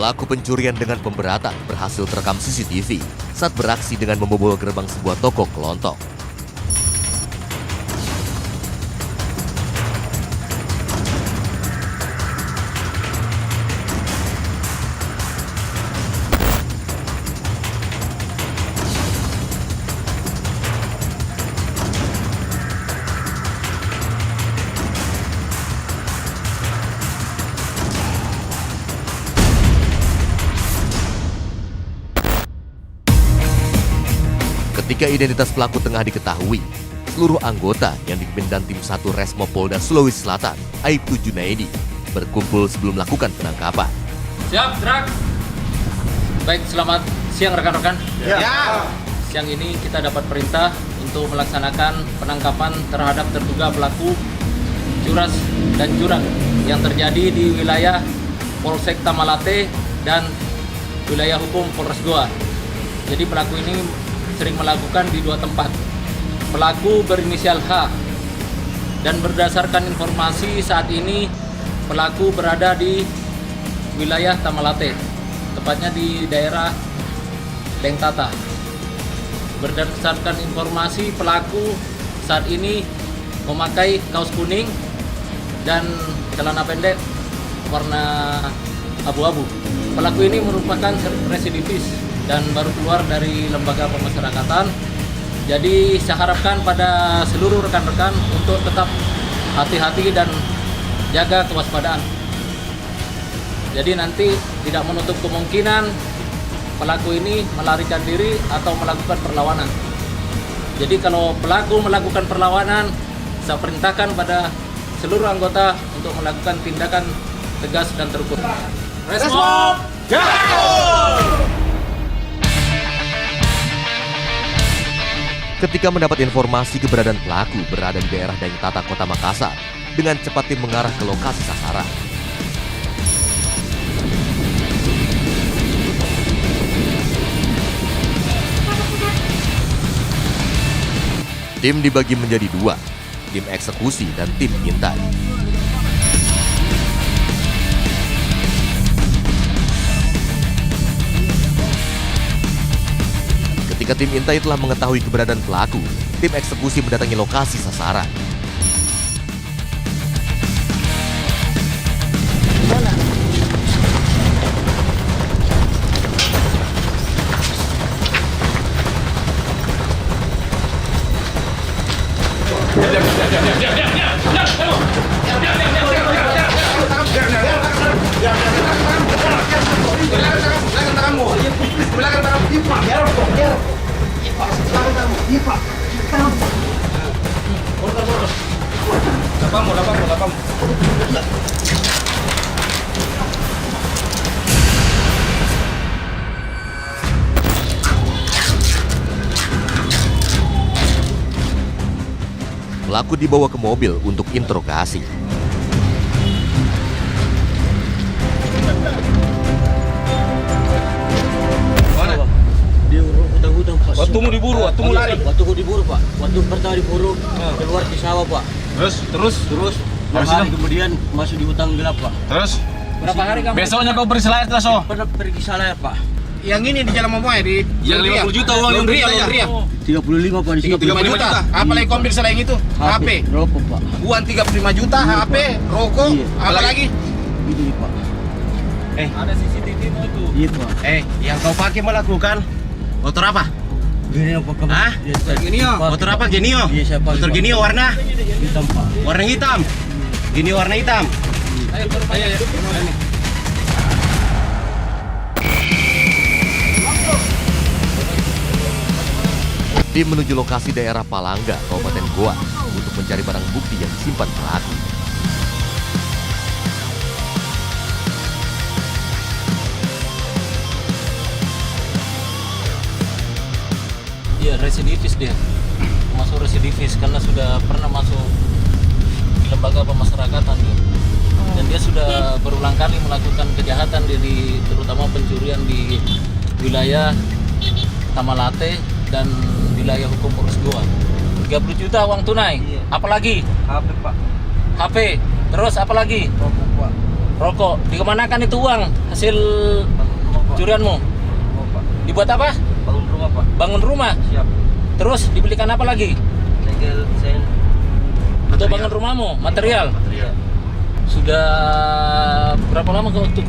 Pelaku pencurian dengan pemberatan berhasil terekam CCTV saat beraksi dengan membobol gerbang sebuah toko kelontong. Ketika identitas pelaku tengah diketahui, seluruh anggota yang dipimpin dan tim 1 Resmo Polda Sulawesi Selatan, Aibtu Junaidi, berkumpul sebelum melakukan penangkapan. Siap, gerak. Baik, selamat siang rekan-rekan. Ya. Siang ini kita dapat perintah untuk melaksanakan penangkapan terhadap terduga pelaku curas dan curang yang terjadi di wilayah Polsek Tamalate dan wilayah hukum Polres Goa. Jadi pelaku ini sering melakukan di 2 tempat. Pelaku berinisial H, dan berdasarkan informasi saat ini pelaku berada di wilayah Tamalate, tepatnya di daerah Dengtata. Berdasarkan informasi pelaku saat ini memakai kaos kuning dan celana pendek warna abu-abu. Pelaku ini merupakan residivis dan baru keluar dari lembaga pemasyarakatan. Jadi saya harapkan pada seluruh rekan-rekan untuk tetap hati-hati dan jaga kewaspadaan. Jadi nanti tidak menutup kemungkinan pelaku ini melarikan diri atau melakukan perlawanan. Jadi kalau pelaku melakukan perlawanan, saya perintahkan pada seluruh anggota untuk melakukan tindakan tegas dan terukur. Resmo! Ketika mendapat informasi keberadaan pelaku berada di daerah Dengtata, Kota Makassar, dengan cepat tim mengarah ke lokasi sasaran. Tim dibagi menjadi 2, tim eksekusi dan tim intai. Ketika tim intai telah mengetahui keberadaan pelaku, tim eksekusi mendatangi lokasi sasaran. Pelaku dibawa ke mobil untuk interogasi. Di hutang-hutang Pak. Waktu mau diburu, waktu mau lari. Waktu diburu Pak. Waktu pertama diburu keluar di sawah Pak. Terus. Hari kemudian masuk di hutang gelap Pak. Terus. Berapa hari kamu? Besoknya kau pergi selayar terus, oh. Pernah pergi salah Pak. Yang ini di Jalan Mamua di Yang 50 juta uang yang Laundry. 35 Pak di situ. 35 juta. Apalagi kau ambil selain itu? HP. Rokok Pak. Uang 35 juta, HP, rokok, Iya. apa lagi? Itu Pak. Ada CCTV mau tuh. Iya Pak. Yang kau pakai melakukan motor apa? Gini apa kamu? Hah? Genio. Motor apa? Genio. Iya siapa? Motor Genio warna hitam Pak. warna hitam. Genio warna hitam. Ayo. Tim menuju lokasi daerah Palangga, Kabupaten Goa, untuk mencari barang bukti yang disimpan pelaku. Dia residivis dia. Masuk residivis karena sudah pernah masuk di lembaga pemasyarakatan dia. Dan dia sudah berulang kali melakukan kejahatan terutama pencurian di wilayah Tamalate dan wilayah hukum Polres Goa. 30 juta uang tunai. Iya. Apalagi? HP Pak. HP. Terus apa lagi? Rokok Pak. Rokok. Dikemanakan itu uang hasil curianmu? Dibuat apa? Bangun rumah Pak. Bangun rumah. Siap. Terus dibelikan apa lagi? Segel, sen. Untuk bangun rumahmu, material. Iya. Sudah berapa lama kau waktu?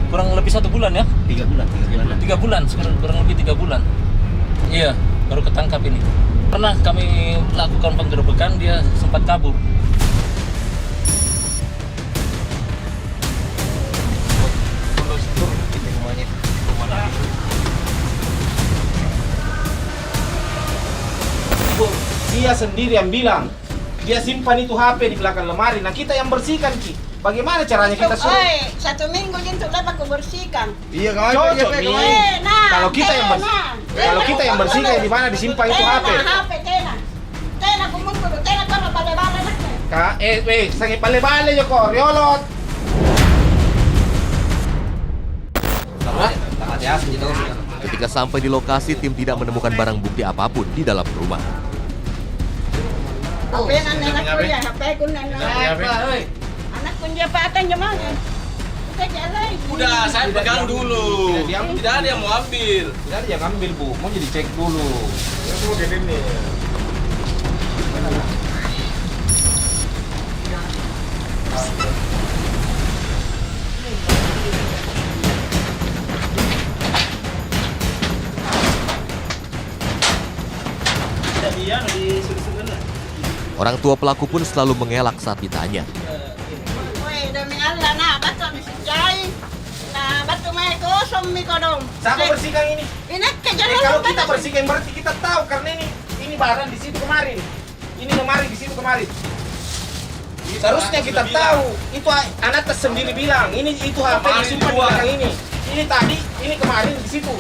Kurang lebih 1 bulan ya? 3 bulan. 3 bulan, kurang lebih 3 bulan. Iya, baru ketangkap ini. Pernah kami lakukan penggerebekan, dia sempat kabur. Dia sendiri yang bilang dia simpan itu HP di belakang lemari. Nah kita yang bersihkan Ki. Bagaimana caranya kita suruh? Oi, 1 minggu jentuk dapat aku bersihkan. Iya cocok nih. Kalau kita yang kalau kita yang bersihkan di mana disimpan itu HP. HP tena. Tena kumungkul, tena kono bale-bale nak. Sakit bale-bale yo kok, riolot. Ketika sampai di lokasi, tim tidak menemukan barang bukti apapun di dalam rumah. HP anak kuliah, HP ku anak kuliah paatan jemaah. Kita jalan. Udah, saya pegang dulu. Tidak ada yang mau ambil. Tidak ada yang ambil, Bu. Mau jadi cek dulu. Ya mau gini nih. Orang tua pelaku pun selalu mengelak saat ditanya. Oi, demi Allah nak batu disijai. Nah, batu mai kosong mi kodong. Siapa bersihkan ini? Ini kejalan. Kalau kita bersihkan berarti kita tahu karena ini barang di situ kemarin. Ini lemari di situ kemarin. Seharusnya kita tahu. Itu anak sendiri bilang, ini itu HP disimpan di belakang ini. Ini tadi, ini kemarin di situ.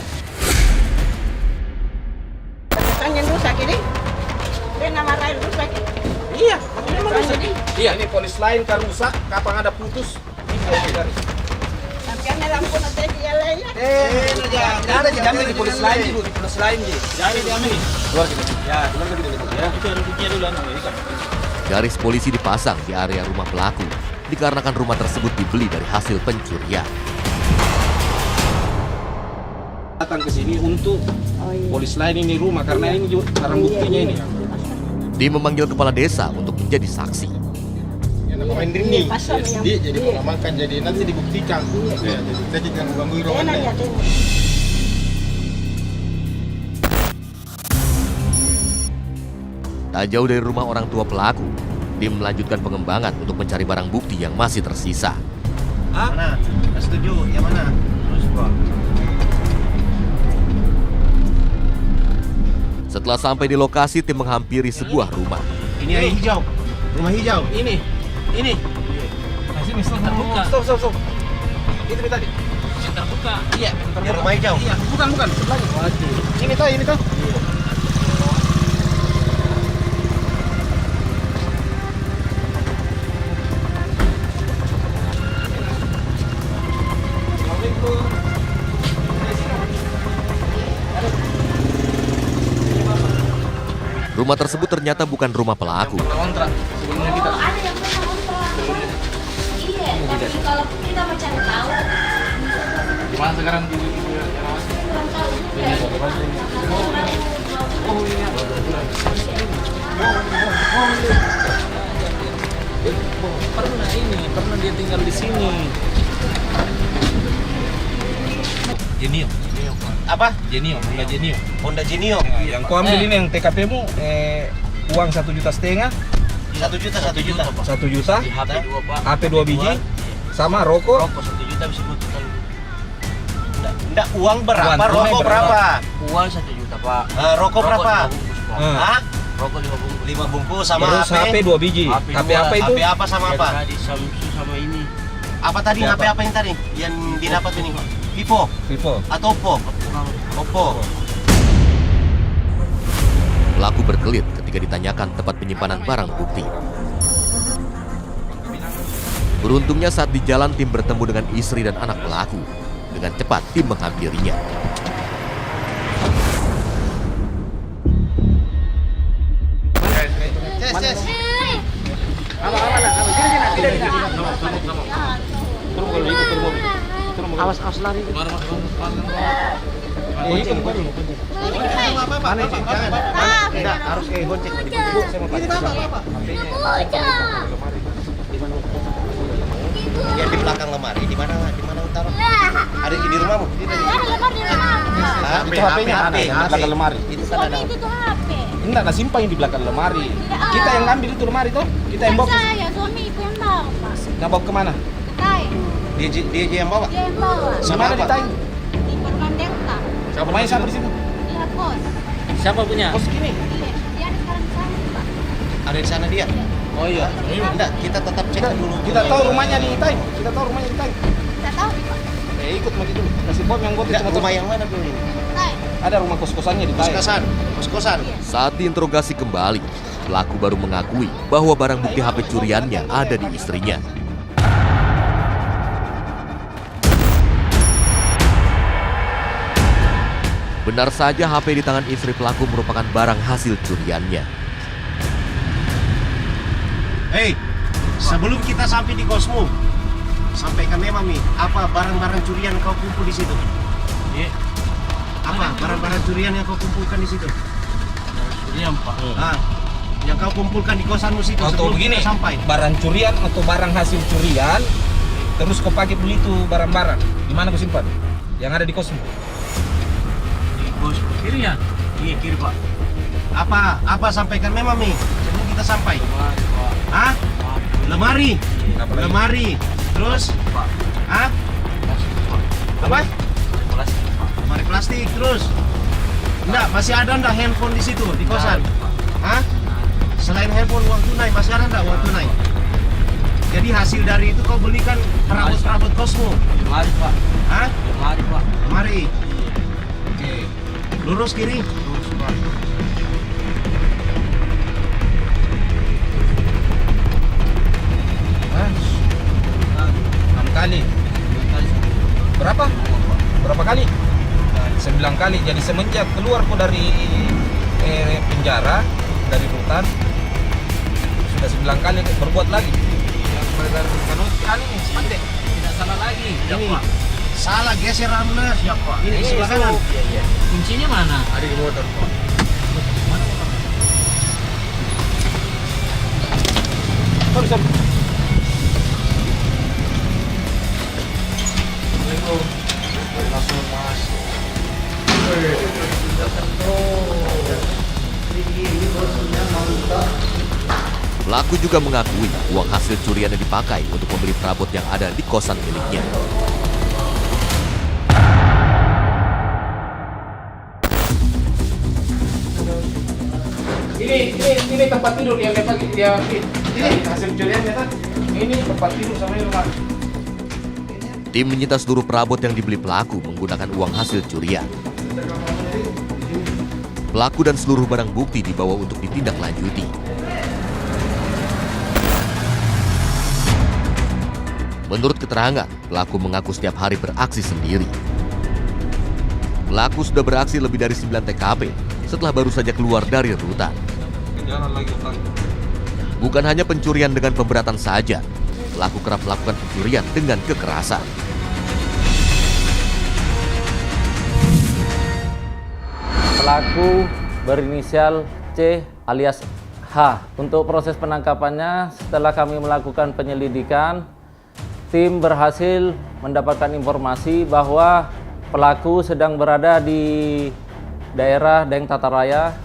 Tanya rusak ini. Dia nama lain rusak. Iya, memang rusak. Jadi, Iya, ini polis lain kan rusak, kapan ada putus. Ini oke dari. tapi ana lampu nanti dia lain. Ada diambil di polis lain, Bu, di polis lain, Ji. Jadi diambil. Keluar gitu. Ya, keluar gitu. Ya. Itu ada buktinya dulu ini. Garis polisi dipasang di area rumah pelaku dikarenakan rumah tersebut dibeli dari hasil pencurian. Datang ke sini untuk polis lain ini rumah karena ini juga barang buktinya ini. Dia memanggil kepala desa untuk menjadi saksi. Pemain ini. Pasal yang Dia jadi mengamankan, jadi nanti dibuktikan. Ya, jadi kita jangan ganggu rumah enak ini. ya tuh. Tak jauh dari rumah orang tua pelaku, dia melanjutkan pengembangan untuk mencari barang bukti yang masih tersisa. Mana? Nggak setuju. Yang mana? Terus Pak. Setelah sampai di lokasi, tim menghampiri sebuah rumah. Ini yang hijau. Rumah hijau. Ini. Nah, sini terbuka. Stop. Itu tadi. Yang terbuka. Iya, Yang rumah hijau. Iya, bukan sebelahnya. Ini toh. Rumah tersebut ternyata bukan rumah pelaku. Kontrak sebelumnya kita. Ada yang pernah nonton. Iya, tapi kalau kita mau cari tahu, Gimana sekarang di kurang tahu juga. Pernah dia tinggal di sini. Genio. Apa? Genio. Honda Genio. yang kau ambil ini yang TKP-mu uang 1,5 juta. 1 juta. 1 juta. HP 2 Pak. HP 2 biji. Sama rokok. Rokok 1 juta bisa buat total. Enggak, uang berapa? Uang tunai Rokok berapa? berapa? Uang 1 juta Pak. Rokok berapa? 5 bungkus, Pak. Ah. Hah? Rokok 5 bungkus. 5 bungkus sama Terus HP 2 biji. HP HP dua. apa itu? HP apa sama apa? Tadi Samsung sama ini. Apa tadi? HP HP apa yang tadi? Yang didapat ini? Vivo Vivo. atau Oppo? Oppo. Pelaku berkelit ketika ditanyakan tempat penyimpanan barang bukti. Beruntungnya saat di jalan, tim bertemu dengan istri dan anak pelaku. Dengan cepat tim menghampirinya. Awas lari. Gonceng. Mana sih? Jangan. Enggak, harus gonceng. Bu, saya mau pakai. Ya di belakang lemari. Di mana utara? Ada di rumahmu? Itu HP-nya ada di belakang lemari. Itu kan ada. Itu HP. Enggak, nah simpan di belakang lemari. Kita yang ngambil itu lemari tuh. Kita yang bawa. Saya, suami itu yang bawa, Pak. Nggak bawa kemana? Tai. Dia aja yang bawa. Dia yang bawa. Di mana di Tai? Di Perman Delta. Rumahnya siapa di situ? Dia kos. Siapa punya? Kos gini. Iya, dia ada sekarang di sana, Pak. Ada di sana dia. Oh iya. Enggak, kita tetap cek dulu. Kita tahu rumahnya di Tai. Kita tahu rumahnya di Tai. Tidak tahu, Pak. Ikut begitu. Kasih bom yang buat Enggak, itu rumah yang mana dulu ini? Tai. Ada rumah kos-kosannya di Tai. Kos-kosan. Saat diinterogasi kembali, pelaku baru mengakui bahwa barang bukti HP curiannya ada di istrinya. Benar saja HP di tangan istri pelaku merupakan barang hasil curiannya. Hei, sebelum kita sampai di kosmu, sampaikan memang nih, apa barang-barang curian kau kumpul di situ? Iya. Apa barang-barang curian yang kau kumpulkan di situ? Iya, Pak. Yang kau kumpulkan di kosanmu situ Atau sebelum begini, kita sampai. barang curian atau barang hasil curian, terus kau pakai beli itu barang-barang. Di mana kau simpan? Yang ada di kosmu. Bos, kiri ya? Iya, kiri Pak. Apa sampaikan memang nih sebelum kita sampai? Hah? Lemari. Apa lagi? Lemari. Terus? Hah? Apa? Lemari plastik. Terus? Enggak, masih ada enggak handphone di situ di kosan? Hah? Selain handphone, uang tunai masih ada enggak uang tunai? Jadi hasil dari itu kau belikan perabot-perabot kosmu. Lemari, Pak. Hah? Lemari, Pak. Lemari. Oke. Lurus kiri. Terus, Pak. Kali. Berapa? Berapa kali? 9 kali. Jadi semenjak keluar kok dari penjara, dari rutan, sudah 9 kali berbuat lagi. Tidak salah lagi. Ini salah geser ramna. Siapa? Ini di sebelah kanan. Kuncinya mana? Ada di motor, Pak. Sorry. Pelaku juga mengakui uang hasil curian yang dipakai untuk membeli perabot yang ada di kosan miliknya. Ini tempat tidur yang dia pakai. Ini hasil curiannya kan. Ini tempat tidur sama ini rumah. Tim menyita seluruh perabot yang dibeli pelaku menggunakan uang hasil curian. Pelaku dan seluruh barang bukti dibawa untuk ditindaklanjuti. Menurut keterangan, pelaku mengaku setiap hari beraksi sendiri. Pelaku sudah beraksi lebih dari 9 TKP setelah baru saja keluar dari rutan. Bukan hanya pencurian dengan pemberatan saja, pelaku kerap melakukan pencurian dengan kekerasan. Pelaku berinisial C alias H. Untuk proses penangkapannya, setelah kami melakukan penyelidikan, tim berhasil mendapatkan informasi bahwa pelaku sedang berada di daerah Deng Tataraya,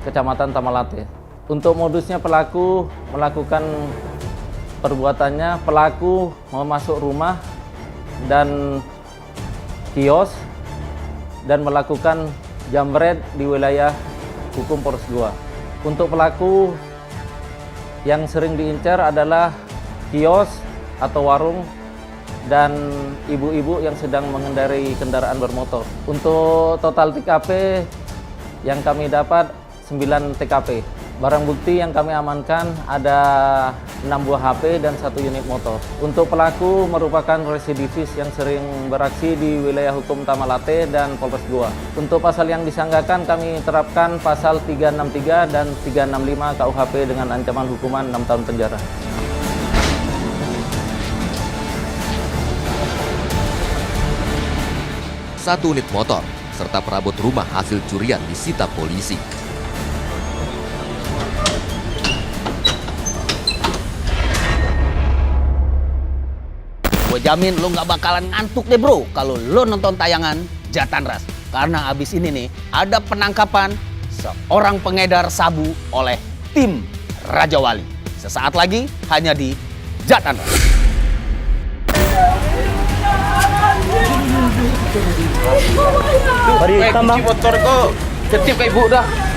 Kecamatan Tamalate. Untuk modusnya pelaku melakukan perbuatannya, pelaku memasuk rumah dan kios dan melakukan jambret di wilayah hukum Polres Goa. Untuk pelaku yang sering diincar adalah kios atau warung dan ibu-ibu yang sedang mengendarai kendaraan bermotor. Untuk total TKP yang kami dapat 9 TKP. Barang bukti yang kami amankan ada 6 buah HP dan 1 unit motor. Untuk pelaku merupakan residivis yang sering beraksi di wilayah hukum Tamalate dan Polres Goa. Untuk pasal yang disangkakan kami terapkan pasal 363 dan 365 KUHP dengan ancaman hukuman 6 tahun penjara. 1 unit motor, serta perabot rumah hasil curian disita polisi. Gue jamin lo nggak bakalan ngantuk deh bro kalau lo nonton tayangan Jatanras. Karena abis ini nih ada penangkapan seorang pengedar sabu oleh tim Raja Wali. Sesaat lagi hanya di Jatanras. Mari tambah motor kok. Ketip ke ibu dah.